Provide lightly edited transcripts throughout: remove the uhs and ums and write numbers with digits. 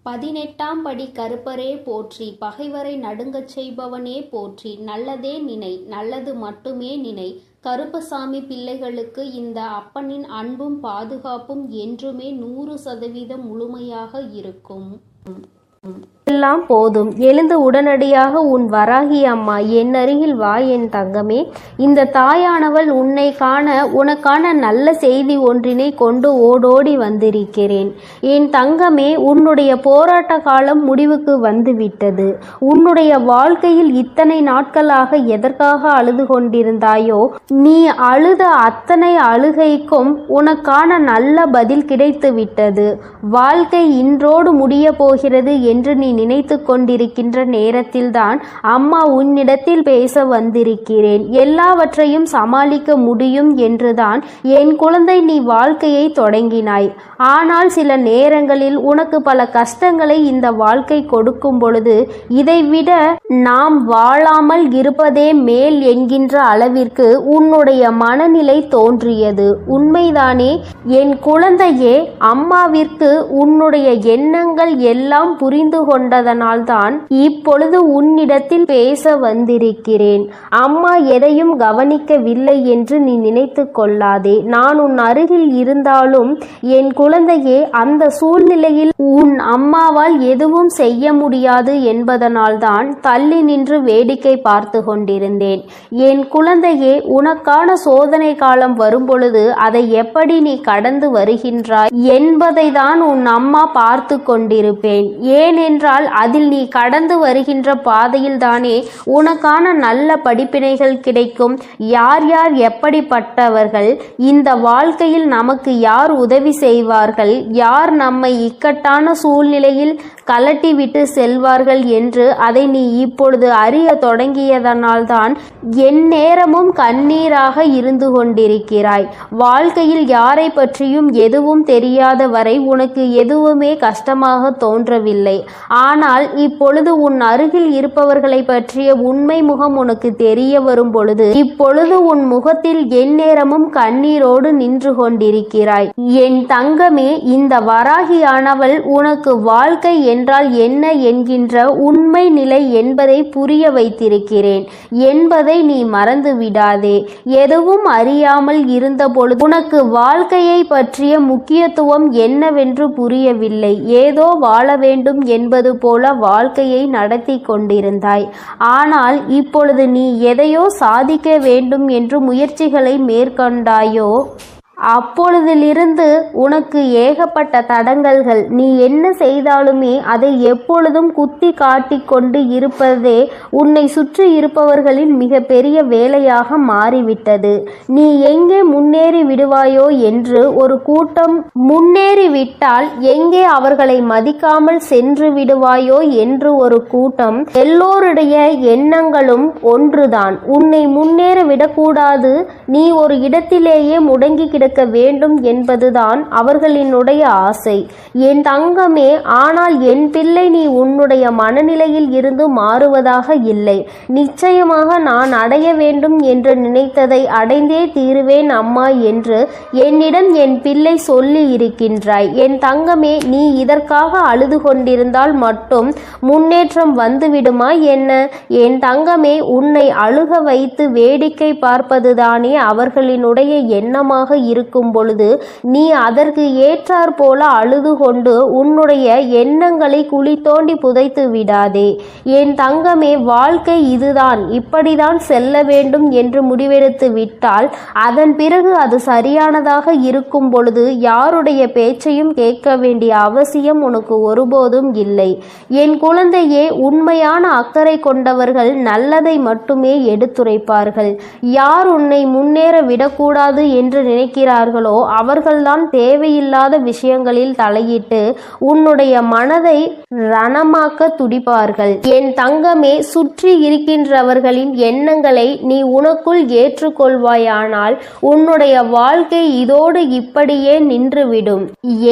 18ஆம் படி கருப்பரே போற்றி, பகைவரை நடுங்கச் செய்பவனே போற்றி, நல்லதே நினை, நல்லது மட்டுமே நினை. கருப்பசாமி பிள்ளைகளுக்கு இந்த அப்பனின் அன்பும் பாதுகாப்பும் என்றுமே 100% முழுமையாக இருக்கும். எல்லாம் போதும், எழுந்து உடனடியாக உன் வராகி அம்மா என் அருகில் வா என் தங்கமே. இந்த தாயானவள் உன்னை காண உனக்கான நல்ல செய்தி ஒன்றினை கொண்டு ஓடோடி வந்திருக்கிறேன். என் தங்கமே, உன்னுடைய போராட்ட காலம் முடிவுக்கு வந்துவிட்டது. உன்னுடைய வாழ்க்கையில் இத்தனை நாட்களாக எதற்காக அழுது கொண்டிருந்தாயோ, நீ அழுத அத்தனை அழுகைக்கும் உனக்கான நல்ல பதில் கிடைத்து விட்டது. வாழ்க்கை இன்றோடு முடிய போகிறது என்று நீ நினைத்து கொண்டிருக்கின்ற நேரத்தில்தான் அம்மா உன்னிடத்தில் பேச வந்திருக்கிறேன். எல்லாவற்றையும் சமாளிக்க முடியும் என்றுதான் என் குழந்தை நீ வாழ்க்கையை தொடங்கினாய். ஆனால் சில நேரங்களில் உனக்கு பல கஷ்டங்களை இந்த வாழ்க்கை கொடுக்கும் பொழுது இதைவிட நாம் வாழாமல் இருப்பதே மேல் என்கின்ற அளவிற்கு உன்னுடைய மனநிலை தோன்றியது. உண்மைதானே என் குழந்தையே? அம்மாவிற்கு உன்னுடைய எண்ணங்கள் எல்லாம் புரிந்து கொண்டதனால்தான் இப்பொழுது உன்னிடத்தில் பேச வந்திருக்கிறேன். அம்மா எதையும் கவனிக்கவில்லை என்று நீ நினைத்து கொள்ளாதே. நான் உன் அருகில் இருந்தாலும் என் குழந்தையே, அந்த சூழ்நிலையில் உன் அம்மாவால் எதுவும் செய்ய முடியாது என்பதனால்தான் தள்ளி நின்று வேடிக்கை பார்த்து கொண்டிருந்தேன். என் குழந்தையே, உனக்கான சோதனை காலம் வரும்பொழுது அதை எப்படி நீ கடந்து வருகின்றாய் என்பதை தான் உன் அம்மா பார்த்து கொண்டிருப்பேன். ஏனென்றால் அதில் நீ கடந்து வருகின்ற பாதையில் தானே உனக்கான நல்ல படிப்பினைகள் கிடைக்கும். யார் யார் எப்படிப்பட்டவர்கள், இந்த வாழ்க்கையில் நமக்கு யார் உதவி செய்வார்கள், யார் நம்மை இக்கட்டான சூழ்நிலையில் கலட்டிவிட்டு செல்வார்கள் என்று அதை நீ இப்பொழுது அறிய தொடங்கியதனால்தான் என் நேரமும் கண்ணீராக இருந்து கொண்டிருக்கிறாய். வாழ்க்கையில் யாரை பற்றியும் எதுவும் தெரியாத வரை உனக்கு எதுவுமே கஷ்டமாக தோன்றவில்லை. ஆனால் இப்பொழுது உன் அருகில் இருப்பவர்களை பற்றிய உண்மை முகம் உனக்கு தெரிய வரும் பொழுது இப்பொழுது உன் முகத்தில் என் நேரமும் கண்ணீரோடு நின்று கொண்டிருக்கிறாய். என் தங்கமே, இந்த வராகியானவள் உனக்கு வாழ்க்கை என்றால் என்ன என்கின்ற உண்மை நிலை என்பதை புரிய வைத்திருக்கிறேன் என்பதை நீ மறந்து விடாதே. எதுவும் அறியாமல் இருந்த பொழுது உனக்கு வாழ்க்கையை பற்றிய முக்கியத்துவம் என்னவென்று புரியவில்லை. ஏதோ வாழ வேண்டும் என்பது போல வாழ்க்கையை நடத்தி கொண்டிருந்தாய். ஆனால் இப்பொழுது நீ எதையோ சாதிக்க வேண்டும் என்று முயற்சிகளை மேற்கொண்டாயோ, அப்பொழுதிலிருந்து உனக்கு ஏகப்பட்ட தடங்கல்கள். நீ என்ன செய்தாலுமே அதை எப்பொழுதும் குத்தி காட்டி கொண்டு இருப்பதே உன்னை சுற்றி இருப்பவர்களின் மிக பெரிய வேலையாக மாறிவிட்டது. நீ எங்கே முன்னேறி விடுவாயோ என்று ஒரு கூட்டம், முன்னேறிவிட்டால் எங்கே அவர்களை மதிக்காமல் சென்று விடுவாயோ என்று ஒரு கூட்டம். எல்லோருடைய எண்ணங்களும் ஒன்றுதான், உன்னை முன்னேற விடக்கூடாது, நீ ஒரு இடத்திலேயே முடங்கி கிடக்க வேண்டும் என்பதுதான் அவர்களினுடைய ஆசை. என் தங்கமே, ஆனால் என் பிள்ளை, நீ உன்னுடைய மனநிலையில் இருந்து மாறுவதாக இல்லை. நிச்சயமாக நான் அடைய வேண்டும் என்று நினைத்ததை அடைந்தே தீருவேன் அம்மா என்று என்னிடம் என் பிள்ளை சொல்லி இருக்கின்றாய். என் தங்கமே, நீ இதற்காக அழுது கொண்டிருந்தால் மட்டும் முன்னேற்றம் வந்துவிடுமா என்ன? என் தங்கமே, உன்னை அழுக வைத்து வேடிக்கை பார்ப்பதுதானே அவர்களினுடைய எண்ணமாக இருக்கும் பொழுது நீ அதற்கு ஏற்றாற் போல அழுது கொண்டு உன்னுடைய எண்ணங்களை குழி தோண்டி புதைத்து விடாதே. என் தங்கமே, வாழ்க்கை இதுதான், இப்படிதான் செல்ல வேண்டும் என்று முடிவெடுத்து விட்டால் அதன் பிறகு அது சரியானதாக இருக்கும் பொழுது யாருடைய பேச்சையும் கேட்க வேண்டிய அவசியம் உனக்கு ஒருபோதும் இல்லை. என் குழந்தையே, உண்மையான அக்கறை கொண்டவர்கள் நல்லதை மட்டுமே எடுத்துரைப்பார்கள். யார் உன்னை முன்னேற விடக்கூடாது என்று நினைக்கிறார்களோ அவர்கள்தான் தேவையில்லாத விஷயங்களில் தலையிட்டு உன்னுடைய மனதை ரணமாக்க துடிப்பார்கள். என் தங்கமே, சுற்றி இருக்கின்றவர்களின் எண்ணங்களை நீ உனக்குள் ஏற்றுக்கொள்வாயானால் உன்னுடைய வாழ்க்கை இதோடு இப்படியே நின்றுவிடும்.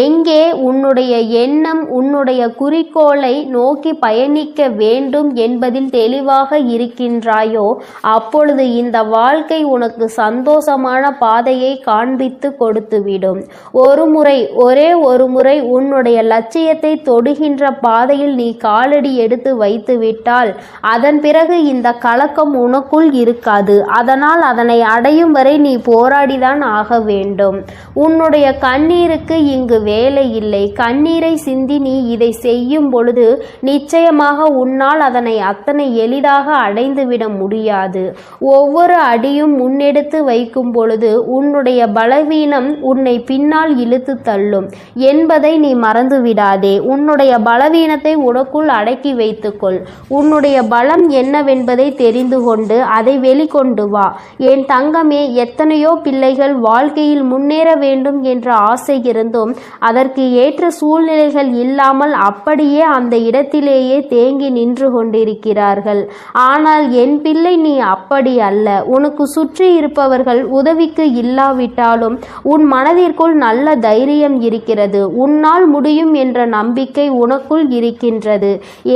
எங்கே உன்னுடைய எண்ணம் உன்னுடைய குறிக்கோளை நோக்கி பயணிக்க வேண்டும் என்பதில் தெளிவாக இருக்கின்றாயோ அப்பொழுது இந்த வாழ்க்கை உனக்கு சந்தோஷமான பாதையை காண்பி ஆரம்பித்து கொடுத்துவிடும். ஒரே ஒரு முறை உன்னுடைய லட்சியத்தை தொடுகின்ற பாதையில் நீ காலடி எடுத்து வைத்து விட்டால் அதன் பிறகு இந்த கலக்கம் உனக்குள் இருக்காது. அதனால் அதனை அடையும் வரை நீ போராடிதான் ஆக வேண்டும். உன்னுடைய கண்ணீருக்கு இங்கு வேலை இல்லை. கண்ணீரை சிந்தி நீ இதை செய்யும் பொழுது நிச்சயமாக உன்னால் அதனை அத்தனை எளிதாக அடைந்துவிட முடியாது. ஒவ்வொரு அடியும் முன்னெடுத்து வைக்கும் பொழுது உன்னுடைய பலவீனம் உன்னை பின்னால் இழுத்து தள்ளும் என்பதை நீ மறந்துவிடாதே. உன்னுடைய பலவீனத்தை உனக்குள் அடக்கி வைத்துக்கொள். உன்னுடைய பலம் என்னவென்பதை தெரிந்து கொண்டு அதை வெளிக்கொண்டு வா. என் தங்கமே, எத்தனையோ பிள்ளைகள் வாழ்க்கையில் முன்னேற வேண்டும் என்ற ஆசை இருந்தும் அதற்கு ஏற்ற சூழ்நிலைகள் இல்லாமல் அப்படியே அந்த இடத்திலேயே தேங்கி நின்று கொண்டிருக்கிறார்கள். ஆனால் என் பிள்ளை, நீ அப்படி அல்ல. உனக்கு சுற்றி இருப்பவர்கள் உதவிக்கு இல்லாவிட்டாலும் உன் மனதிற்குள் நல்ல தைரியம் இருக்கிறது. உன்னால் முடியும் என்ற நம்பிக்கை உனக்குள் இருக்கின்றது.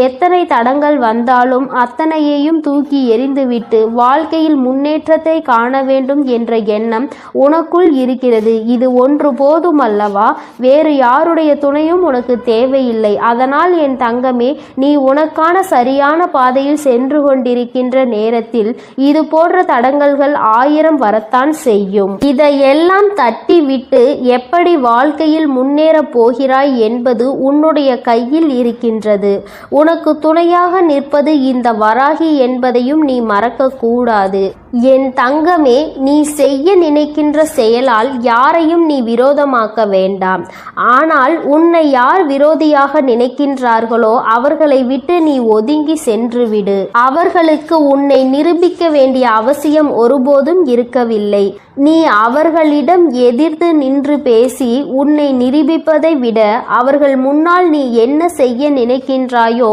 எத்தனை தடங்கள் வந்தாலும் அத்தனையையும் தூக்கி எறிந்துவிட்டு வாழ்க்கையில் முன்னேற்றத்தை காண வேண்டும் என்ற எண்ணம் உனக்குள் இருக்கிறது. இது ஒன்று போதும் அல்லவா? வேறு யாருடைய துணையும் உனக்கு தேவையில்லை. அதனால் என் தங்கமே, நீ உனக்கான சரியான பாதையில் சென்று கொண்டிருக்கின்ற நேரத்தில் இது போன்ற தடங்கல்கள் 1000 வரத்தான் செய்யும். இதையெல்லாம் தட்டி விட்டு எப்படி வாழ்க்கையில் முன்னேற போகிறாய் என்பது உன்னுடைய கையில் இருக்கின்றது. உனக்கு துணையாக நிற்பது இந்த வராகி என்பதையும் நீ மறக்க கூடாது. என் தங்கமே, நீ செய்ய நினைக்கின்ற செயலால் யாரையும் நீ விரோதமாக்க வேண்டாம். ஆனால் உன்னை யார் விரோதியாக நினைக்கின்றார்களோ அவர்களை விட்டு நீ ஒதுங்கி சென்றுவிடு. அவர்களுக்கு உன்னை நிரூபிக்க வேண்டிய அவசியம் ஒருபோதும் இருக்கவில்லை. நீ அவர்களிடம் எதிர்த்து நின்று பேசி உன்னை நிரூபிப்பதை விட அவர்கள் முன்னால் நீ என்ன செய்ய நினைக்கின்றாயோ,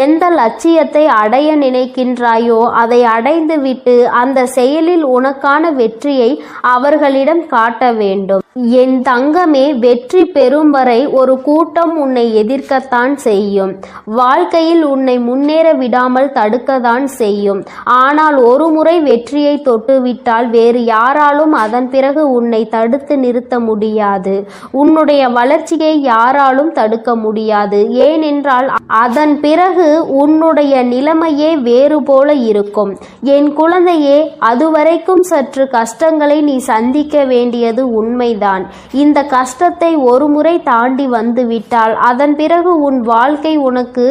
எந்த லட்சியத்தை அடைய நினைக்கின்றாயோ அதை அடைந்துவிட்டு அந்த செயலில் உனக்கான வெற்றியை அவர்களிடம் காட்ட வேண்டும். என் தங்கமே, வெற்றி பெறும் வரை ஒரு கூட்டம் உன்னை எதிர்க்கத்தான் செய்யும். வாழ்க்கையில் உன்னை முன்னேற விடாமல் தடுக்கத்தான் செய்யும். ஆனால் ஒரு முறை வெற்றியை தொட்டுவிட்டால் வேறு யாராலும் அதன் பிறகு உன்னை தடுத்து நிறுத்த முடியாது. உன்னுடைய வளர்ச்சியை யாராலும் தடுக்க முடியாது. ஏனென்றால் அதன் பிறகு உன்னுடைய நிலைமையே வேறு போல இருக்கும். என் குழந்தையே, அதுவரைக்கும் சற்று கஷ்டங்களை நீ சந்திக்க வேண்டியது உண்மைதான். இந்த கஷ்டத்தை ஒரு முறை தாண்டி வந்துவிட்டால் அதன் பிறகு உன் வாழ்க்கை உனக்கு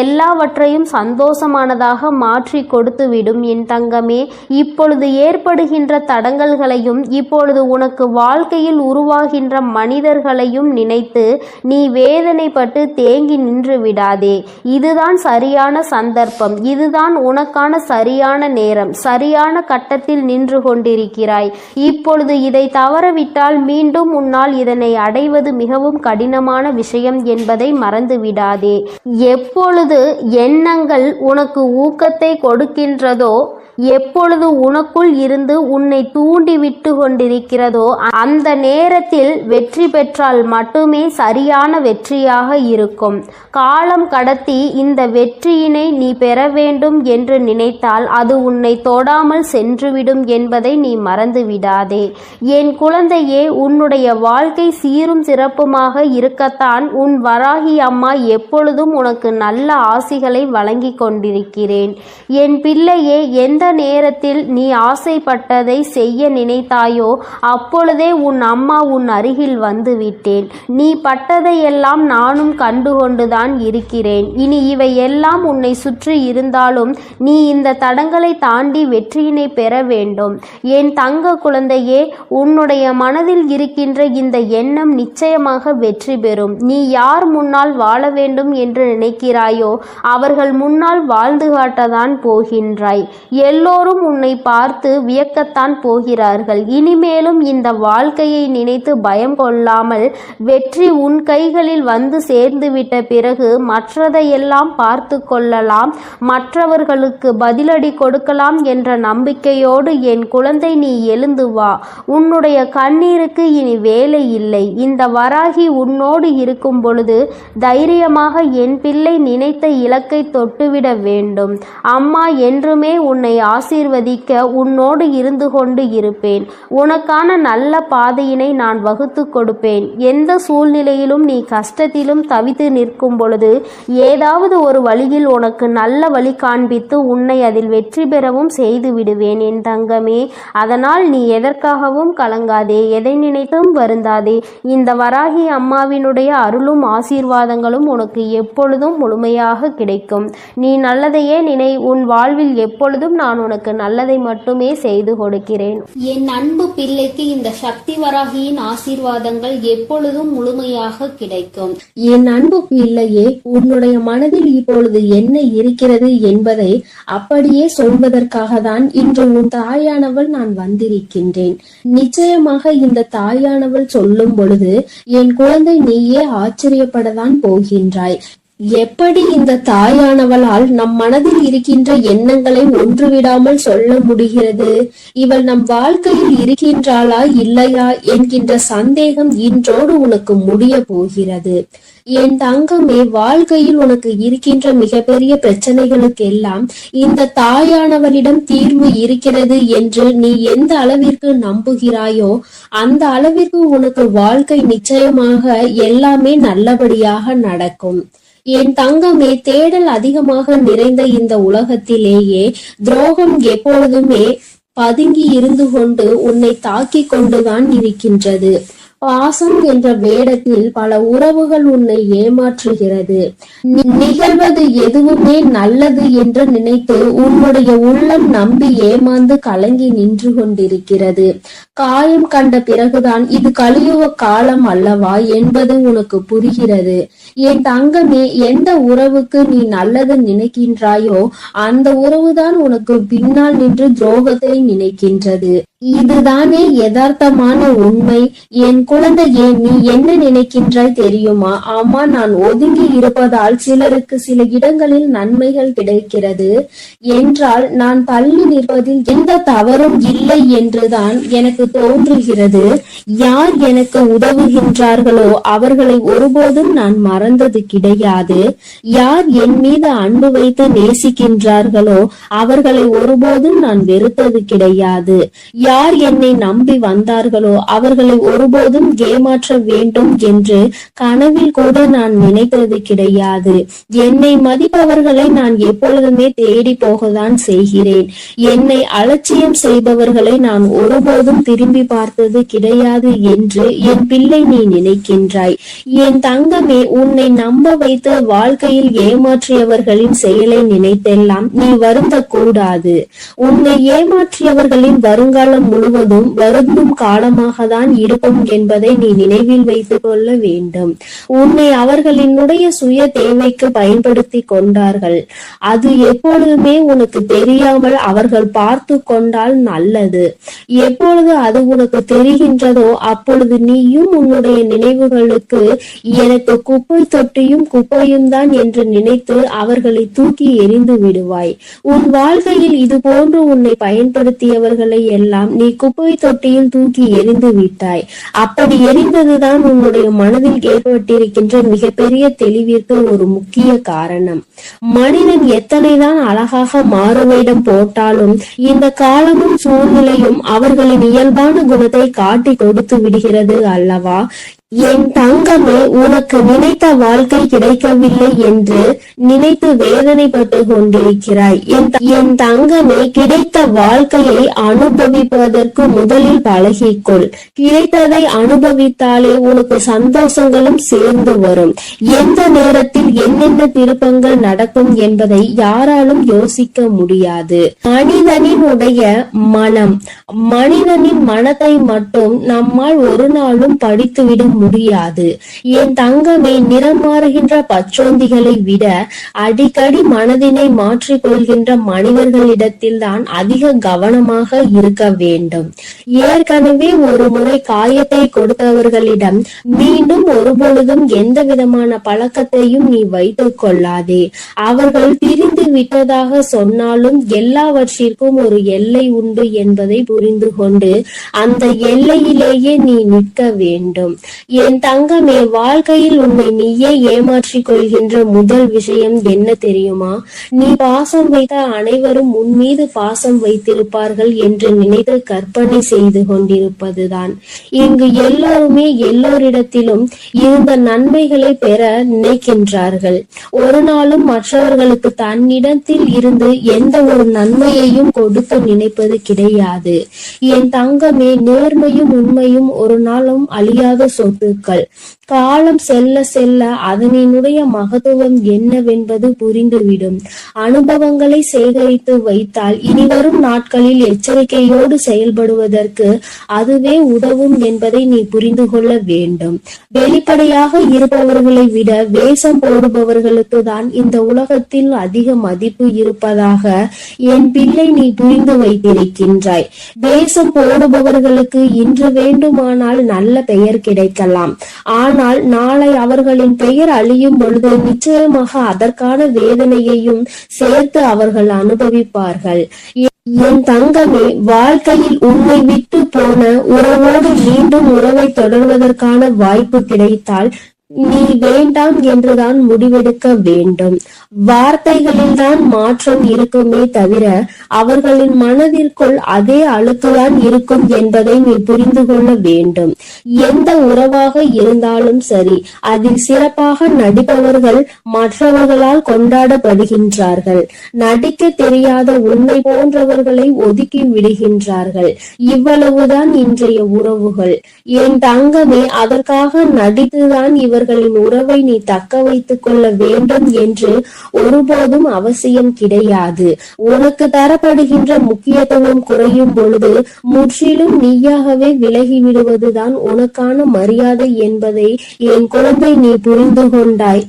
எல்லாவற்றையும் சந்தோஷமானதாக மாற்றி கொடுத்துவிடும். என் தங்கமே, இப்பொழுது ஏற்படுகின்ற தடங்கல்களையும் இப்பொழுது உனக்கு வாழ்க்கையில் உருவாகின்ற மனிதர்களையும் நினைத்து நீ வேதனைப்பட்டு தேங்கி நின்று விடாதே. இதுதான் சரியான சந்தர்ப்பம். இதுதான் உனக்கான சரியான நேரம். சரியான கட்டத்தில் நின்று கொண்டிருக்கிறாய். இப்பொழுது இதை தவறவிட்டால் மீண்டும் உன்னால் இதனை அடைவது மிகவும் கடினமான விஷயம் என்பதை மறந்துவிடாதே. எப்பொழுது எண்ணங்கள் உனக்கு ஊக்கத்தை கொடுக்கின்றதோ, எப்பொழுது உனக்குள் இருந்து உன்னை தூண்டி விட்டு கொண்டிருக்கிறதோ அந்த நேரத்தில் வெற்றி பெற்றால் மட்டுமே சரியான வெற்றியாக இருக்கும். காலம் கடத்தி இந்த வெற்றியினை நீ பெற வேண்டும் என்று நினைத்தால் அது உன்னை தொடாமல் சென்றுவிடும் என்பதை நீ மறந்துவிடாதே. என் குழந்தையே, உன்னுடைய வாழ்க்கை சீரும் சிறப்புமாக இருக்கத்தான் உன் வராகி அம்மா எப்பொழுதும் உனக்கு நல்ல ஆசிகளை வழங்கி கொண்டிருக்கிறேன். என் பிள்ளையே, எந்த நேரத்தில் நீ ஆசைப்பட்டதை செய்ய நினைத்தாயோ அப்பொழுதே உன் அம்மா உன் அருகில் வந்து விட்டேன். நீ பட்டதையெல்லாம் நானும் கண்டுகொண்டுதான் இருக்கிறேன். இனி இவை எல்லாம் உன்னை சுற்றி இருந்தாலும் நீ இந்த தடங்களை தாண்டி வெற்றியினை பெற வேண்டும். என் தங்க குழந்தையே, உன்னுடைய மனதில் இருக்கின்ற இந்த எண்ணம் நிச்சயமாக வெற்றி பெறும். நீ யார் முன்னால் வாழ வேண்டும் என்று நினைக்கிறாயோ அவர்கள் முன்னால் வாழ்ந்து காட்டத்தான் போகின்றாய். எல்லோரும் உன்னை பார்த்து வியக்கத்தான் போகிறார்கள். இனிமேலும் இந்த வாழ்க்கையை நினைத்து பயம் கொள்ளாமல் வெற்றி உன் கைகளில் வந்து சேர்ந்துவிட்ட பிறகு மற்றதையெல்லாம் பார்த்து கொள்ளலாம், மற்றவர்களுக்கு பதிலடி கொடுக்கலாம் என்ற நம்பிக்கையோடு என் குழந்தை நீ எழுந்து வா. உன்னுடைய கண்ணீருக்கு இனி வேலை இல்லை. இந்த வராகி உன்னோடு இருக்கும் பொழுது தைரியமாக என் பிள்ளை நினைத்த இலக்கை தொட்டுவிட வேண்டும். அம்மா என்றுமே உன்னை ஆசீர்வதிக்க உன்னோடு இருந்து கொண்டு இருப்பேன். உனக்கான நல்ல பாதையினை நான் வகுத்து கொடுப்பேன். எந்த சூழ்நிலையிலும் நீ கஷ்டத்திலும் தவித்து நிற்கும் பொழுது ஏதாவது ஒரு வழியில் உனக்கு நல்ல வழி காண்பித்து உன்னை அதில் வெற்றி பெறவும் செய்து விடுவேன் என் தங்கமே. அதனால் நீ எதற்காகவும் கலங்காதே, எதை நினைத்தும் வருந்தாதே. இந்த வராகி அம்மாவினுடைய அருளும் ஆசீர்வாதங்களும் உனக்கு எப்பொழுதும் முழுமையாக கிடைக்கும். நீ நல்லதையே நினை. உன் வாழ்வில் எப்பொழுதும் நான் உனக்கு நல்லதை மட்டுமே செய்து கொடுக்கிறேன். என் அன்பு பிள்ளைக்கு இந்த சக்தி வராகியின் ஆசீர்வாதங்கள் எப்பொழுதும் முழுமையாக கிடைக்கும். என் அன்பு பிள்ளையே, உன்னுடைய மனதில் இப்பொழுது என்ன இருக்கிறது என்பதை அப்படியே சொல்வதற்காக தான் இன்று உன் தாயானவள் நான் வந்திருக்கின்றேன். நிச்சயமாக இந்த தாயானவள் சொல்லும் பொழுது என் குழந்தை நீயே ஆச்சரியப்படத்தான் போகின்றாய். எப்படி இந்த தாயானவளால் நம் மனதில் இருக்கின்ற எண்ணங்களை ஒன்றுவிடாமல் சொல்ல முடிகிறது? இவள் நம் வாழ்க்கையில் இருக்கின்றாளா இல்லையா என்கின்ற சந்தேகம் இன்றோடு உனக்கு முடிய போகிறது. என் தங்கமே, வாழ்க்கையில் உனக்கு இருக்கின்ற மிகப்பெரிய பிரச்சனைகளுக்கு எல்லாம் இந்த தாயானவளிடம் தீர்வு இருக்கிறது என்று நீ எந்த அளவிற்கு நம்புகிறாயோ அந்த அளவிற்கு உனக்கு வாழ்க்கை நிச்சயமாக எல்லாமே நல்லபடியாக நடக்கும். என் தங்கமே, தேடல் அதிகமாக நிறைந்த இந்த உலகத்திலேயே துரோகம் எப்பொழுதுமே பதுங்கி இருந்து கொண்டு உன்னை தாக்கி கொண்டுதான் இருக்கின்றது. பாசம் என்ற வேடத்தில் பல உறவுகள் உன்னை ஏமாற்றுகிறது. நிகழ்வது எதுவுமே நல்லது என்று நினைத்து உன்னுடைய உள்ளம் நம்பி ஏமாந்து கலங்கி நின்று கொண்டிருக்கிறது. காயம் கண்ட பிறகுதான் இது கலியுக காலம் அல்லவா என்பது உனக்கு புரிகிறது. என் தங்கமே, எந்த உறவுக்கு நீ நல்லது நினைக்கின்றாயோ அந்த உறவுதான் உனக்கு பின்னால் நின்று துரோகத்தை நினைக்கின்றது. இதுதானே யதார்த்தமான உண்மை. என் குழந்தையே, நீ என்ன நினைக்கின்றாய் தெரியுமா? ஆமா, நான் ஒதுங்கி இருப்பதால் சிலருக்கு சில இடங்களில் நன்மைகள் கிடைக்கிறது என்றால் நான் தள்ளி நிற்பதில் எந்த தவறும் இல்லை என்றுதான் எனக்கு தோன்றுகிறது. யார் எனக்கு உதவுகின்றார்களோ அவர்களை ஒருபோதும் நான் மறந்தது கிடையாது. யார் என் மீது அன்பு வைத்து நேசிக்கின்றார்களோ அவர்களை ஒருபோதும் நான் வெறுத்தது கிடையாது. யார் என்னை நம்பி வந்தார்களோ அவர்களை ஒருபோதும் ஏமாற்ற வேண்டும் என்று கனவில் கூட நான் நினைத்தது கிடையாது. என்னை மதிப்பவர்களை நான் எப்பொழுதுமே தேடி போகத்தான் செய்கிறேன். என்னை அலட்சியம் செய்பவர்களை நான் ஒருபோதும் திரும்பி பார்த்தது கிடையாது என்று என் பிள்ளை நீ நினைக்கின்றாய். என் தங்கமே, உன்னை நம்ப வைத்து வாழ்க்கையில் ஏமாற்றியவர்களின் செயலை நினைத்தெல்லாம் நீ வருந்த கூடாது. உன்னை ஏமாற்றியவர்களின் வருங்காலம் முழுவதும் வருந்தும் காலமாக தான் இருக்கும் என்பதை நீ நினைவில் வைத்துக் கொள்ள வேண்டும். உன்னை அவர்களினுடைய சுய தேவைக்கு பயன்படுத்தி கொண்டார்கள். அது எப்பொழுதுமே உனக்கு தெரியாமல் அவர்கள் பார்த்து கொண்டால் நல்லது. எப்பொழுது அது உனக்கு தெரிகின்றதோ அப்பொழுது நீயும் உன்னுடைய நினைவுகளுக்கு எனக்கு குப்பை தொட்டியும் குப்பையும் தான் என்று நினைத்து அவர்களை தூக்கி எறிந்து விடுவாய். உன் வாழ்க்கையில் இது போன்று உன்னை பயன்படுத்தியவர்களை எல்லாம் நீ குப்பை தொட்டியில் தூக்கி எறிந்து விட்டாய். அப்படி எரிந்ததுதான் உன்னுடைய மனதில் ஏற்பட்டிருக்கின்ற மிகப்பெரிய தெளிவிற்கு ஒரு முக்கிய காரணம். மனிதன் எத்தனைதான் அழகாக மாறுவேடம் போட்டாலும் இந்த காலமும் சூழ்நிலையும் அவர்களின் இயல்பான குணத்தை காட்டி கொடுத்து விடுகிறது அல்லவா? என் தங்கமே, உனக்கு நினைத்த வாழ்க்கை கிடைக்கவில்லை என்று நினைத்து வேதனைப்பட்டு கொண்டிருக்கிறாய். என் தங்கமே, கிடைத்த வாழ்க்கையை அனுபவிப்பதற்கு முதலில் பழகிக்கொள். கிடைத்ததை அனுபவித்தாலே உனக்கு சந்தோஷங்களும் சேர்ந்து வரும். எந்த நேரத்தில் என்னென்ன திருப்பங்கள் நடக்கும் என்பதை யாராலும் யோசிக்க முடியாது. மனிதனினுடைய மனம், மனிதனின் மனத்தை மட்டும் நம்மால் ஒரு நாளும் படித்துவிட முடியாது. என் தங்கமே, நிறம் மாறுகின்ற பச்சோந்திகளை விட அடிக்கடி மனதினை மாற்றிக் கொள்கின்ற மனிதர்களிடத்தில் தான் அதிக கவனமாக இருக்க வேண்டும். ஏற்கனவே ஒரு முறை காயத்தை கொடுத்தவர்களிடம் மீண்டும் ஒருபொழுதும் எந்த விதமான பழக்கத்தையும் நீ வைத்துக் கொள்ளாதே. அவர்கள் பிரிந்து விட்டதாக சொன்னாலும் எல்லாவற்றிற்கும் ஒரு எல்லை உண்டு என்பதை புரிந்து கொண்டு அந்த எல்லையிலேயே நீ நிற்க வேண்டும். என் தங்கமே, வாழ்க்கையில் உன்னை நீயே ஏமாற்றிக் கொள்கின்ற முதல் விஷயம் என்ன தெரியுமா? நீ பாசம் வைத்த அனைவரும் உன் மீது பாசம் வைத்திருப்பார்கள் என்று நினைத்து கற்பனை செய்து கொண்டிருப்பதுதான். இங்கு எல்லோருமே எல்லோரிடத்திலும் இருந்த நன்மைகளை பெற நினைக்கின்றார்கள். ஒரு நாளும் மற்றவர்களுக்கு தன்னிடத்தில் இருந்து எந்த ஒரு நன்மையையும் கொடுக்க நினைப்பது கிடையாது. என் தங்கமே, நேர்மையும் உண்மையும் ஒரு நாளும் அழியாத சொத்துக்கள். காலம் செல்ல செல்ல அதனினுடைய மகத்துவம் என்னவென்பது புரிந்துவிடும். அனுபவங்களை சேகரித்து வைத்தால் இனிவரும் நாட்களில் எச்சரிக்கையோடு செயல்படுவதற்கு அதுவே உதவும் என்பதை நீ புரிந்து கொள்ள வேண்டும். வெளிப்படையாக இருப்பவர்களை விட வேஷம் போடுபவர்களுக்கு தான் இந்த உலகத்தில் அதிக மதிப்பு இருப்பதாக என் பிள்ளை நீ புரிந்து வைத்திருக்கின்றாய். வேஷம் போடுபவர்களுக்கு இன்று வேண்டுமானால் நல்ல பெயர் கிடைக்கலாம். ஆனால் நாளை அவர்களின் பெயர் அழியும் பொழுது நிச்சயமாக அதற்கான வேதனையையும் சேர்த்து அவர்கள் அனுபவிப்பார்கள். என் தங்கமே, வாழ்க்கையில் உன்னை விட்டு போன உறவோடு மீண்டும் உறவை தொடர்வதற்கான வாய்ப்பு கிடைத்தால் நீ வேண்டாம் என்றுதான் முடிவெடுக்க வேண்டும். வார்த்தைகளில் தான் மாற்றம் இருக்குமே தவிர அவர்களின் மனதிற்குள் அதே அழுக்குதான் இருக்கும் என்பதை நீ புரிந்து கொள்ள வேண்டும். எந்த உறவாக இருந்தாலும் சரி, அதில் சிறப்பாக நடிப்பவர்கள் மற்றவர்களால் கொண்டாடப்படுகின்றார்கள். நடிக்க தெரியாத உன்னை போன்றவர்களை ஒதுக்கி விடுகின்றார்கள். இவ்வளவுதான் இன்றைய உறவுகள். என் தங்கமே, அதற்காக நடித்துதான் இவர்களின் உறவை நீ தக்க வைத்துக் கொள்ள வேண்டும் என்று ஒருபோதும் அவசியம் கிடையாது. உனக்கு தரப்படுகின்ற முக்கியத்துவம் குறையும் பொழுது முற்றிலும் நீயாகவே விலகி விடுவதுதான் உனக்கான மரியாதை என்பதை என் குழந்தை நீ புரிந்து கொண்டாய்.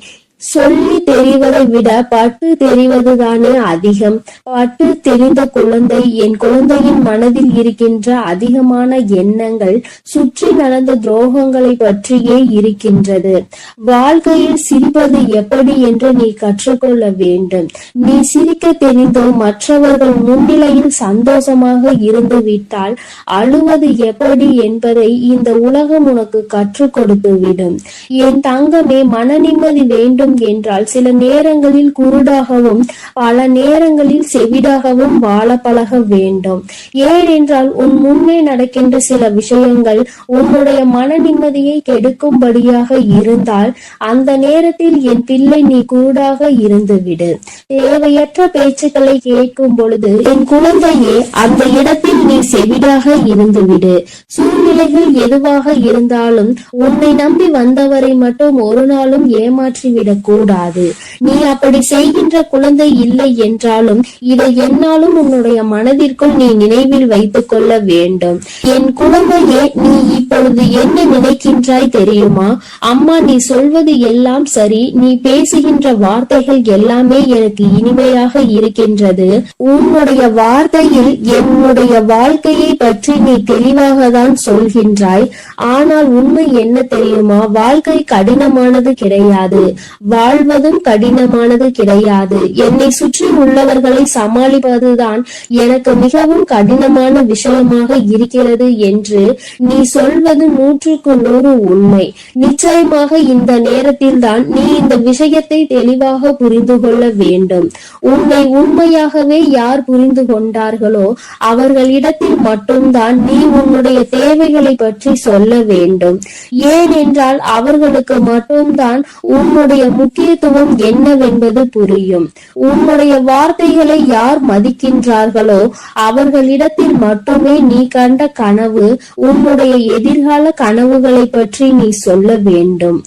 சொல்லி தெரிவதை விட பட்டு தெரிவதுதானே அதிகம். பட்டு தெரிந்த குழந்தை, என் குழந்தையின் மனதில் இருக்கின்ற அதிகமான எண்ணங்கள் சுற்றி நடந்த துரோகங்களை பற்றியே இருக்கின்றது. வாழ்க்கையில் சிரிப்பது எப்படி என்று நீ கற்றுக்கொள்ள வேண்டும். நீ சிரிக்க தெரிந்தோ மற்றவர்கள் முன்னிலையில் சந்தோஷமாக இருந்து விட்டால் அழுவது எப்படி என்பதை இந்த உலகம் உனக்கு கற்றுக் கொடுத்து விடும். என் தங்கமே, மன நிம்மதி வேண்டும் என்றால் சில நேரங்களில் குருடாகவும் பல நேரங்களில் செவிடாகவும் வாழ பழக வேண்டும். ஏனென்றால் உன் முன்னே நடக்கின்ற சில விஷயங்கள் உன்னுடைய மன நிம்மதியை கெடுக்கும்படியாக இருந்தால் அந்த நேரத்தில் என் பிள்ளை நீ குருடாக இருந்துவிடு. தேவையற்ற பேச்சுக்களை கேட்கும் பொழுது என் குழந்தையே அந்த இடத்தில் நீ செவிடாக இருந்துவிடு. சூழ்நிலைகள் எதுவாக இருந்தாலும் உன்னை நம்பி வந்தவரை மட்டும் ஒரு நாளும் ஏமாற்றிவிட கூடாது. நீ அப்படி செய்கின்ற குழந்தை இல்லை என்றாலும் இதை என்னாலும் உன்னுடைய மனதிற்குள் நீ நினைவில் வைத்துக் கொள்ள வேண்டும். என் குழந்தையே, நீ இப்பொழுது என்ன நினைக்கின்றாய் தெரியுமா? அம்மா, நீ சொல்வது எல்லாம் சரி, நீ பேசுகின்ற வார்த்தைகள் எல்லாமே எனக்கு இனிமையாக இருக்கின்றது. உன்னுடைய வார்த்தையில் என்னுடைய வாழ்க்கையை பற்றி நீ தெளிவாக தான் சொல்கின்றாய். ஆனால் உண்மை என்ன தெரியுமா? வாழ்க்கை கடினமானது கிடையாது. வாழ்வதும் கடினமானது கிடையாது. என்னை சுற்றி உள்ளவர்களை சமாளிப்பதுதான் எனக்கு மிகவும் கடினமான விஷயமாக இருக்கிறது என்று நீ சொல்வது 100% உண்மை. நிச்சயமாக இந்த நேரத்தில் தான் நீ இந்த விஷயத்தை தெளிவாக புரிந்து கொள்ள வேண்டும். உன்னை உண்மையாகவே யார் புரிந்து கொண்டார்களோ அவர்களிடத்தில் மட்டும்தான் நீ உன்னுடைய தேவைகளை பற்றி சொல்ல வேண்டும். ஏனென்றால் அவர்களுக்கு மட்டும்தான் உன்னுடைய முக்கியத்துவம் என்னவென்பது புரியும். உன்னுடைய வார்த்தைகளை யார் மதிக்கின்றார்களோ அவர்களிடத்தில் மட்டுமே நீ கண்ட கனவு, உன்னுடைய எதிர்கால கனவுகளை பற்றி நீ சொல்ல வேண்டும்.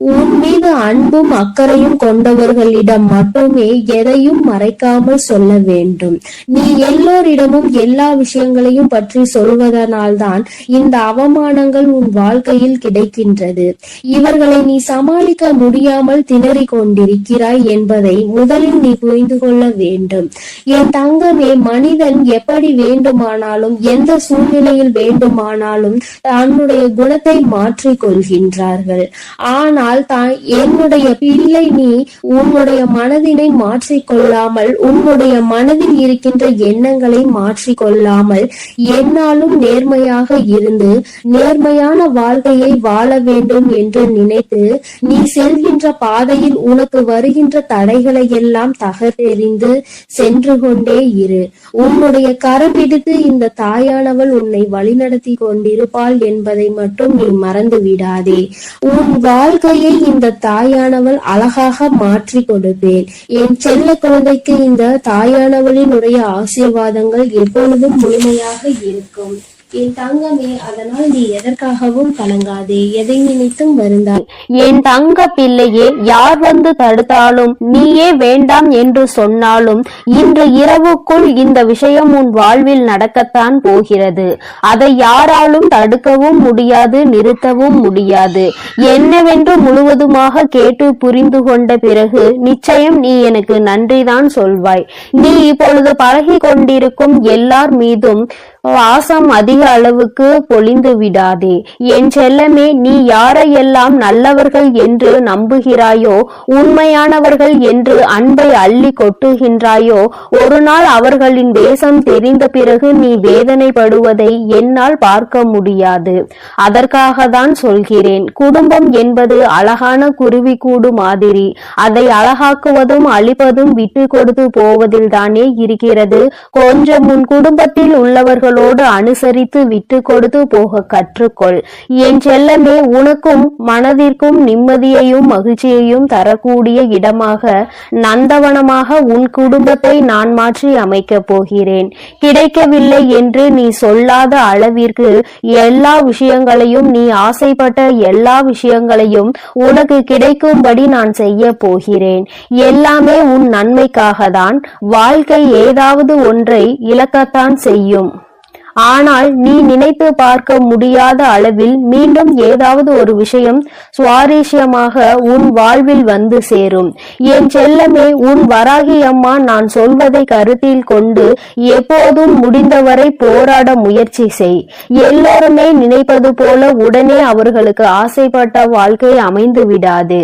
உன் மீது அன்பும் அக்கறையும் கொண்டவர்களிடம் மட்டுமே எதையும் மறைக்காமல் சொல்ல வேண்டும். நீ எல்லோரிடமும் எல்லா விஷயங்களையும் பற்றி சொல்வதனால்தான் இந்த அவமானங்கள் உன் வாழ்க்கையில் கிடைக்கின்றது. இவர்களை நீ சமாளிக்க முடியாமல் திணறிக் கொண்டிருக்கிறாய் என்பதை முதலில் நீ புரிந்து கொள்ள வேண்டும். என் தங்கமே, மனிதன் எப்படி வேண்டுமானாலும் எந்த சூழ்நிலையில் வேண்டுமானாலும் தன்னுடைய குணத்தை மாற்றிக் கொள்கின்றார்கள். ஆனால் அதனால் தான் என்னுடைய பிள்ளை, நீ உன்னுடைய மனதினை மாற்றிக்கொள்ளாமல், உன்னுடைய மனதில் இருக்கின்ற எண்ணங்களை மாற்றிக்கொள்ளாமல், என்னாலும் நேர்மையாக இருந்து நேர்மையான வாழ்க்கையை வாழ வேண்டும் என்று நினைத்து நீ செல்கின்ற பாதையில் உனக்கு வருகின்ற தடைகளை எல்லாம் தகர்த்தெறிந்து சென்று கொண்டே இரு. உன்னுடைய கரம் பிடித்து இந்த தாயானவள் உன்னை வழிநடத்தி கொண்டிருப்பாள் என்பதை மட்டும் நீ மறந்து விடாதே. உன் வாழ்க்கையை இந்த தாயானவள் அழகாக மாற்றி கொடுப்பேன். என் செல்ல குழந்தைக்கு இந்த தாயானவளினுடைய ஆசீர்வாதங்கள் எப்பொழுதும் முழுமையாக இருக்கும். என் தங்கமே, அதனால் நீ எதற்காகவும் கலங்காதே, எதை நினைத்தும் வருந்தாய். என் தங்க பிள்ளையே, யார் வந்து தடுத்தாலும், நீயே வேண்டாம் என்று சொன்னாலும், இன்று இரவுக்குள் இந்த விஷயம் உன் வாழ்வில் நடக்கத்தான் போகிறது. அதை யாராலும் தடுக்கவும் முடியாது, நிறுத்தவும் முடியாது. என்னவென்று முழுவதுமாக கேட்டு புரிந்து கொண்ட பிறகு நிச்சயம் நீ எனக்கு நன்றிதான் சொல்வாய். நீ இப்பொழுது பழகி கொண்டிருக்கும் எல்லார் மீதும் வாசம் அதிக அளவுக்கு பொழிந்து விடாதே. என் செல்லமே, நீ யாரையெல்லாம் நல்லவர்கள் என்று நம்புகிறாயோ, உண்மையானவர்கள் என்று அன்பை அள்ளி கொட்டுகின்றாயோ, ஒரு நாள் அவர்களின் வேஷம் தெரிந்த பிறகு நீ வேதனைப்படுவதை என்னால் பார்க்க முடியாது. அதற்காக தான் சொல்கிறேன். குடும்பம் என்பது அழகான குருவி கூடு மாதிரி. அதை அழகாக்குவதும் அழிப்பதும் விட்டு கொடுத்து போவதில் தானே இருக்கிறது. கொஞ்சம் உன் குடும்பத்தில் உள்ளவர்களோடு அனுசரித்து விட்டு கொடுத்து போக கற்றுக்கொள். என் செல்லமே, உனக்கும் மனதிற்கும் நிம்மதியையும் மகிழ்ச்சியையும் தரக்கூடிய இடமாக, நந்தவனமாக உன் குடும்பத்தை நான் மாற்றி அமைக்கப் போகிறேன். கிடைக்கவில்லை என்று நீ சொல்லாத அளவிற்கு எல்லா விஷயங்களையும், நீ ஆசைப்பட்ட எல்லா விஷயங்களையும் உனக்கு கிடைக்கும்படி நான் செய்ய போகிறேன். எல்லாமே உன் நன்மைக்காக தான். வாழ்க்கை ஏதாவது ஒன்றை இழக்கத்தான் செய்யும். ஆனால் நீ நினைத்து பார்க்க முடியாத அளவில் மீண்டும் ஏதாவது ஒரு விஷயம் சுவாரஸ்யமாக உன் வாழ்வில் வந்து சேரும். என் செல்லமே, உன் வராகி அம்மா நான் சொல்வதை கருத்தில் கொண்டு எப்போதும் முடிந்தவரை போராட முயற்சி செய். எல்லோருமே நினைப்பது போல உடனே அவர்களுக்கு ஆசைப்பட்ட வாழ்க்கை அமைந்து விடாது.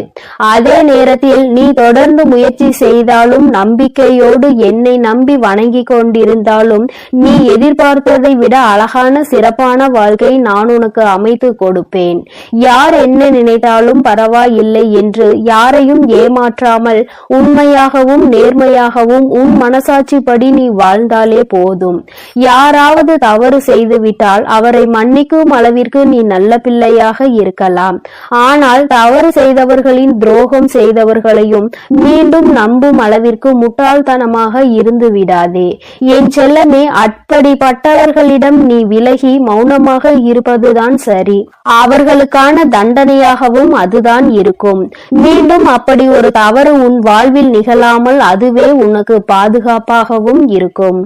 அதே நேரத்தில் நீ தொடர்ந்து முயற்சி செய்தாலும், நம்பிக்கையோடு என்னை நம்பி வணங்கி கொண்டிருந்தாலும், நீ எதிர்பார்த்ததை விட அழகான சிறப்பான வாழ்க்கை நான் உனக்கு அமைத்து கொடுப்பேன். யார் என்ன நினைத்தாலும் பரவாயில்லை என்று யாரையும் ஏமாற்றாமல் உண்மையாகவும் நேர்மையாகவும் உன் மனசாட்சிப்படி நீ வாழ்ந்தாலே போதும். யாராவது தவறு செய்துவிட்டால் அவரை மன்னிக்கும் அளவிற்கு நீ நல்ல பிள்ளையாக இருக்கலாம். ஆனால் தவறு செய்தவர்களின் துரோகம் செய்தவர்களையும் மீண்டும் நம்பும் அளவிற்கு முட்டாள்தனமாக இருந்து விடாதே. என் செல்லமே, அப்படிப்பட்டவர்களிடம் நீ விலகி மௌனமாக இருப்பதுதான் சரி. அவர்களுக்கான தண்டனையாகவும் அதுதான் இருக்கும். மீண்டும் அப்படி ஒரு தவறு உன் வாழ்வில் நிகழாமல் அதுவே உனக்கு பாதுகாப்பாகவும் இருக்கும்.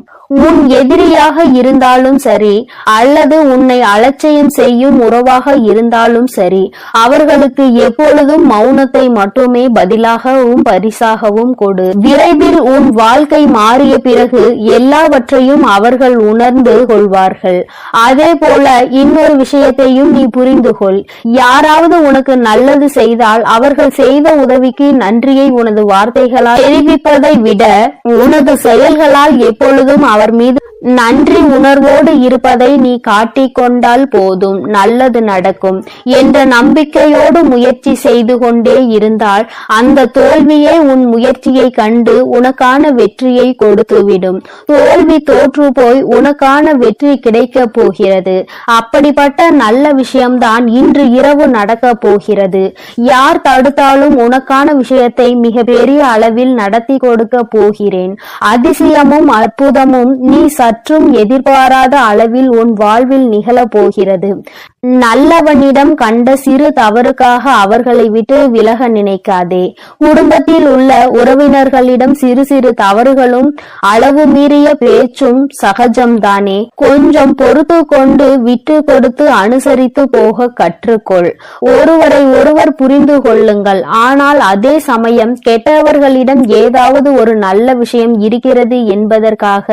உன் எதிரியாக இருந்தாலும் சரி, அல்லது உன்னை அலட்சியம் செய்யும் உறவாக இருந்தாலும் சரி, அவர்களுக்கு எப்பொழுதும் மௌனத்தை மட்டுமே பதிலாகவும் பரிசாகவும் கொடு. விரைவில் உன் வாழ்க்கை மாறிய பிறகு எல்லாவற்றையும் அவர்கள் உணர்ந்து கொள்வார்கள். அதே போல இன்னொரு விஷயத்தையும் நீ புரிந்து கொள். யாராவது உனக்கு நல்லது செய்தால் அவர்கள் செய்த உதவிக்கு நன்றியை உனது வார்த்தைகளால் தெரிவிப்பதை விட உனது செயல்களால் எப்பொழுதும் அவர் மீது நன்றி உணர்வோடு இருப்பதை நீ காட்டிக் கொண்டால் போதும், நல்லது நடக்கும் என்ற நம்பிக்கையோடு முயற்சி செய்து கொண்டே இருந்தால் அந்த தோல்வியே உன் முயற்சியை கண்டு உனக்கான வெற்றியை கொடுத்துவிடும். தோல்வி தோற்று போய் உனக்கான வெற்றி கிடைக்க போகிறது. அப்படிப்பட்ட நல்ல விஷயம்தான் இன்று இரவு நடக்க போகிறது. யார் தடுத்தாலும் உனக்கான விஷயத்தை மிக பெரிய அளவில் நடத்தி கொடுக்க போகிறேன். அதிசயமும் அற்புதமும் நீ சற்றும் எதிர்பாராத அளவில் உன் வாழ்வில் நிகழ போகிறது. நல்லவனிடம் கண்ட சிறு தவறுக்காக அவர்களை விட்டு விலக நினைக்காதே. குடும்பத்தில் உள்ள உறவினர்களிடம் சிறு சிறு தவறுகளும் அளவு மீறிய பேச்சும் சகஜம்தானே. கொஞ்சம் பொறுத்து கொண்டு விட்டு கொடுத்து அனுசரித்து போக கற்றுக்கொள். ஒருவரை ஒருவர் புரிந்து கொள்ளுங்கள். ஆனால் அதே சமயம் கெட்டவர்களிடம் ஏதாவது ஒரு நல்ல விஷயம் இருக்கிறது என்பதற்காக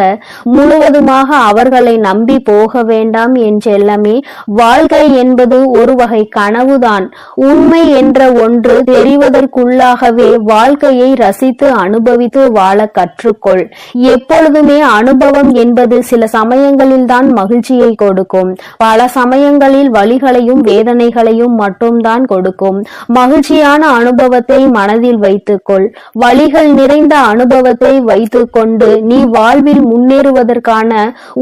முழுவதுமாக அவர்களை நம்பி போக வேண்டாம் என் செல்லமே. வாழ்க்கை வாழ்க்கை என்பது ஒரு வகை கனவுதான். உண்மை என்ற ஒன்று தெரிவதற்குள்ளாகவே வாழ்க்கையை ரசித்து அனுபவித்து வாழ கற்றுக்கொள். எப்பொழுதுமே அனுபவம் என்பது சில சமயங்களில் தான் மகிழ்ச்சியை கொடுக்கும், பல சமயங்களில் வலிகளையும் வேதனைகளையும் மட்டும்தான் கொடுக்கும். மகிழ்ச்சியான அனுபவத்தை மனதில் வைத்துக்கொள். வலிகள் நிறைந்த அனுபவத்தை வைத்துக்கொண்டு நீ வாழ்வில் முன்னேறுவதற்கான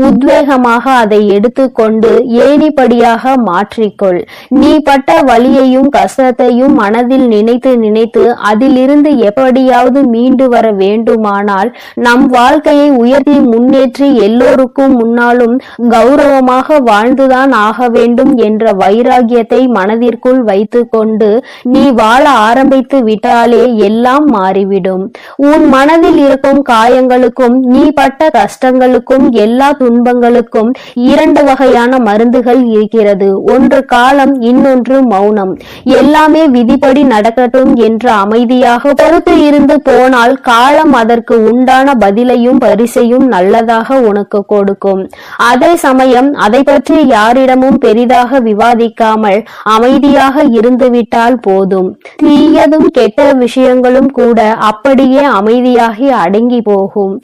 உத்வேகமாக அதை எடுத்துக்கொண்டு ஏணிப்படியாக மாற்றிக்கொள். நீ பட்ட வலியையும் கஷ்டத்தையும் மனதில் நினைத்து நினைத்து அதிலிருந்து எப்படியாவது மீண்டு வர வேண்டுமானால் நம் வாழ்க்கையை உயர்த்தி முன்னேற்றி எல்லோருக்கும் முன்னாலும் கௌரவமாக வாழ்ந்துதான் ஆக வேண்டும் என்ற வைராகியத்தை மனதிற்குள் வைத்துக்கொண்டு நீ வாழ ஆரம்பித்து விட்டாலே எல்லாம் மாறிவிடும். உன் மனதில் இருக்கும் காயங்களுக்கும் நீ பட்ட கஷ்டங்களுக்கும் எல்லா துன்பங்களுக்கும் இரண்டு வகையான மருந்துகள் இருக்கிறது. ஒன்று காலம், இன்னொன்று மௌனம். எல்லாமே விதிப்படி நடக்கட்டும் என்று அமைதியாக பொறுத்து இருந்து போனால் காலம் அதற்கு உண்டான பதிலையும் பரிசையும் நல்லதாக உனக்கு கொடுக்கும். அதே சமயம் அதை பற்றி யாரிடமும் பெரிதாக விவாதிக்காமல் அமைதியாக இருந்துவிட்டால் போதும். தீயதும் கெட்ட விஷயங்களும் கூட அப்படியே அமைதியாகி அடங்கி போகும்.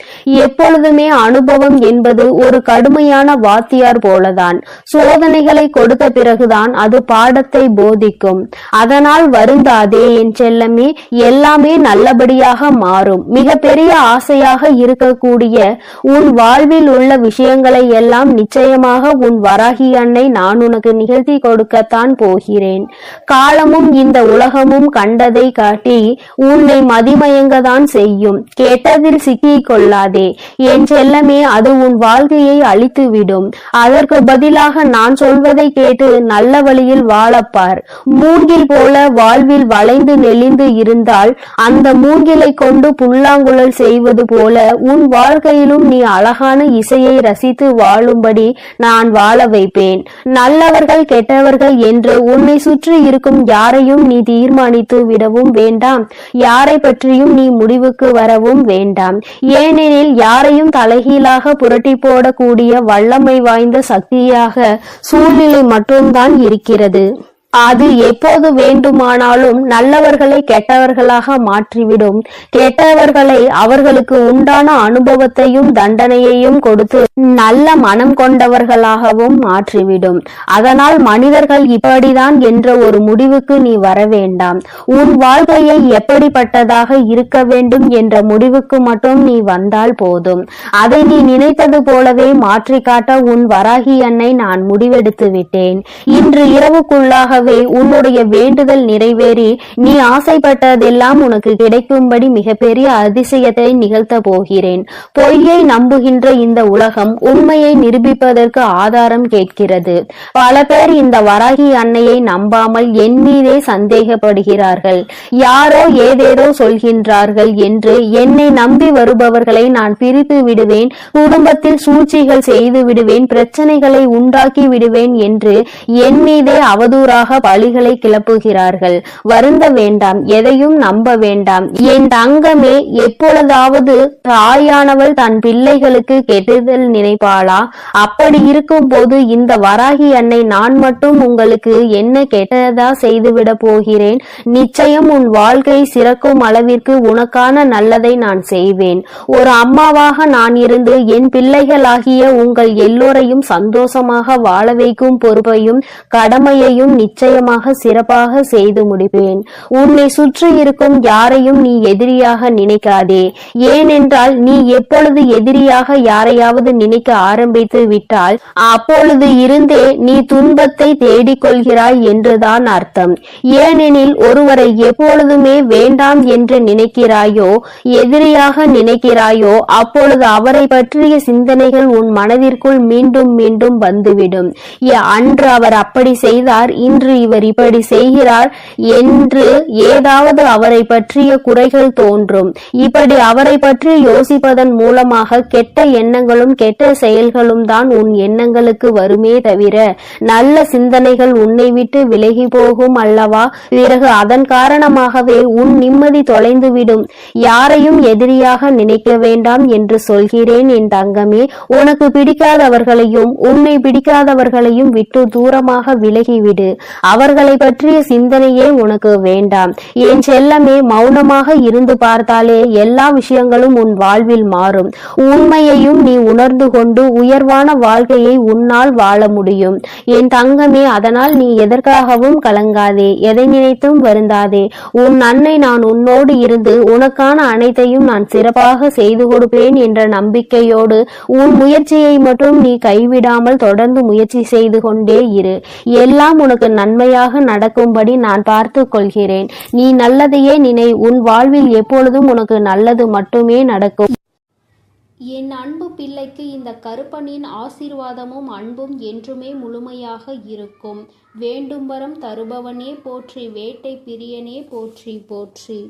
எப்பொழுதுமே அனுபவம் என்பது ஒரு கடுமையான வாத்தியார் போலதான். சோதனைகளை கொடுத்த பிறகுதான் அது பாடத்தை போதிக்கும். அதனால் வருந்தாதே என் செல்லமே, எல்லாமே நல்லபடியாக மாறும். மிக பெரிய ஆசையாக இருக்கக்கூடிய உன் வாழ்வில் உள்ள விஷயங்களை எல்லாம் நிச்சயமாக உன் வராகி அன்னை நான் உனக்கு நிகழ்த்தி கொடுக்கத்தான் போகிறேன். காலமும் இந்த உலகமும் கண்டதை காட்டி உன்னை மதிமயங்கதான் செய்யும். கேட்டதில் சிக்கிக் கொள்ளாதே என் செல்லமே, அது உன் வாழ்க்கையை அழித்துவிடும். அதற்கு பதிலாக நான் சொல்வதை கேட்டு நல்ல வழியில் வாழப்பார். மூங்கில் போல வாழ்வில் வளைந்து நெளிந்து இருந்தால் அந்த மூங்கிலை கொண்டு புல்லாங்குழல் செய்வது போல உன் வாழ்க்கையிலும் நீ அழகான இசையை ரசித்து வாழும்படி நான் வாழ வைப்பேன். நல்லவர்கள் கெட்டவர்கள் என்று உன்னை சுற்றி இருக்கும் யாரையும் நீ தீர்மானித்து விடவும் வேண்டாம், யாரை பற்றியும் நீ முடிவுக்கு வரவும் வேண்டாம். ஏனெனில் யாரையும் தலைகீழாக புரட்டி போடக்கூடிய வல்லமை வாய்ந்த சக்தியாக சூழ்நிலை மட்டும்தான் இருக்கிறது. அது எப்போது வேண்டுமானாலும் நல்லவர்களை கெட்டவர்களாக மாற்றிவிடும். கெட்டவர்களை அவர்களுக்கு உண்டான அனுபவத்தையும் தண்டனையையும் கொடுத்து நல்ல மனம் கொண்டவர்களாகவும் மாற்றிவிடும். அதனால் மனிதர்கள் இப்படிதான் என்ற ஒரு முடிவுக்கு நீ வர வேண்டாம். உன் வாழ்க்கையை எப்படிப்பட்டதாக இருக்க வேண்டும் என்ற முடிவுக்கு மட்டும் நீ வந்தால் போதும். அதை நீ நினைத்தது போலவே மாற்றி காட்ட உன் வராகி அன்னை நான் முடிவெடுத்து விட்டேன். இன்று இரவுக்குள்ளாக உன்னுடைய வேண்டுதல் நிறைவேறி நீ ஆசைப்பட்டதெல்லாம் உனக்கு கிடைக்கும்படி மிகப்பெரிய அதிசயத்தை நிகழ்த்த போகிறேன். பொய்யை நம்புகின்ற இந்த உலகம் உண்மையை நிரூபிப்பதற்கு ஆதாரம் கேட்கிறது. பல பேர் இந்த வராகி அன்னையை நம்பாமல் என் மீதே சந்தேகப்படுகிறார்கள். யாரோ ஏதேதோ சொல்கின்றார்கள் என்று என்னை நம்பி வருபவர்களை நான் பிரித்து விடுவேன், குடும்பத்தில் சூழ்ச்சிகள் செய்து விடுவேன், பிரச்சனைகளை உண்டாக்கி விடுவேன் என்று என் மீதே அவதூறாக பழிகளை கிளப்புகிறார்கள். வருந்த வேண்டாம், எதையும் நம்ப வேண்டாம் என் தங்கமே. எப்பொழுதாவது தாயானவள் தன் பிள்ளைகளுக்கு கெடுதல் நினைப்பாளா? அப்படி இருக்கும் போது இந்த வராகி அன்னை நான் மட்டும் உங்களுக்கு என்ன கெட்டதா செய்துவிட போகிறேன்? நிச்சயம் உன் வாழ்க்கை சிறக்கும் அளவிற்கு உனக்கான நல்லதை நான் செய்வேன். ஒரு அம்மாவாக நான் இருந்து என் பிள்ளைகளாகிய உங்கள் எல்லோரையும் சந்தோஷமாக வாழ வைக்கும் பொறுப்பையும் கடமையையும் நிச்சயமாக சிறப்பாக செய்து முடிப்பேன். உன்னை சுற்றி இருக்கும் யாரையும் நீ எதிரியாக நினைக்காதே. ஏனென்றால் நீ எப்பொழுது எதிரியாக யாரையாவது நினைக்க ஆரம்பித்து விட்டால் அப்பொழுது இருந்தே நீ துன்பத்தை தேடிக்கொள்கிறாய் என்றுதான் அர்த்தம். ஏனெனில் ஒருவரை எப்பொழுதுமே வேண்டாம் என்று நினைக்கிறாயோ, எதிரியாக நினைக்கிறாயோ, அப்பொழுது அவரை பற்றிய சிந்தனைகள் உன் மனதிற்குள் மீண்டும் மீண்டும் வந்துவிடும். அன்று அவர் அப்படி செய்தார், இன்று என்று இவர் இப்படி செய்கிறார் என்று ஏதாவது அவரை பற்றிய குறைகள் தோன்றும். இப்படி அவரை பற்றி யோசிப்பதன் மூலமாக கெட்ட எண்ணங்களும் கெட்ட செயல்களும் தான் உன் எண்ணங்களுக்கு வருமே தவிர நல்ல சிந்தனைகள் உன்னை விட்டு விலகி போகும் அல்லவா? பிறகு அதன் காரணமாகவே உன் நிம்மதி தொலைந்துவிடும். யாரையும் எதிரியாக நினைக்க வேண்டாம் என்று சொல்கிறேன் என் தங்கமே. உனக்கு பிடிக்காதவர்களையும் உன்னை பிடிக்காதவர்களையும் விட்டு தூரமாக விலகிவிடு. அவர்களை பற்றிய சிந்தனையே உனக்கு வேண்டாம். என் செல்லமே, மௌனமாக இருந்து பார்த்தாலே எல்லா விஷயங்களும் உன் வாழ்வில் மாறும். உண்மையையும் நீ உணர்ந்து கொண்டு உயர்வான வாழ்க்கையை உன்னால் வாழ முடியும் என் தங்கமே. அதனால் நீ எதற்காகவும் கலங்காதே, எதை நினைத்தும் வருந்தாதே. உன் அன்னை நான் உன்னோடு இருந்து உனக்கான அனைத்தையும் நான் சிறப்பாக செய்து கொடுப்பேன் என்ற நம்பிக்கையோடு உன் முயற்சியை மட்டும் நீ கைவிடாமல் தொடர்ந்து முயற்சி செய்து கொண்டே இரு. எல்லாம் உனக்கு நன்மையாக நடக்கும்படி நான் பார்த்து கொள்கிறேன். நீ நல்லதையே நினை. உன் வாழ்வில் எப்பொழுதும் உனக்கு நல்லது மட்டுமே நடக்கும். என் அன்பு பிள்ளைக்கு இந்த கருப்பனின் ஆசீர்வாதமும் அன்பும் என்றுமே முழுமையாக இருக்கும். வேண்டும் வரம் தருபவனே போற்றி, வேட்டை பிரியனே போற்றி போற்றி.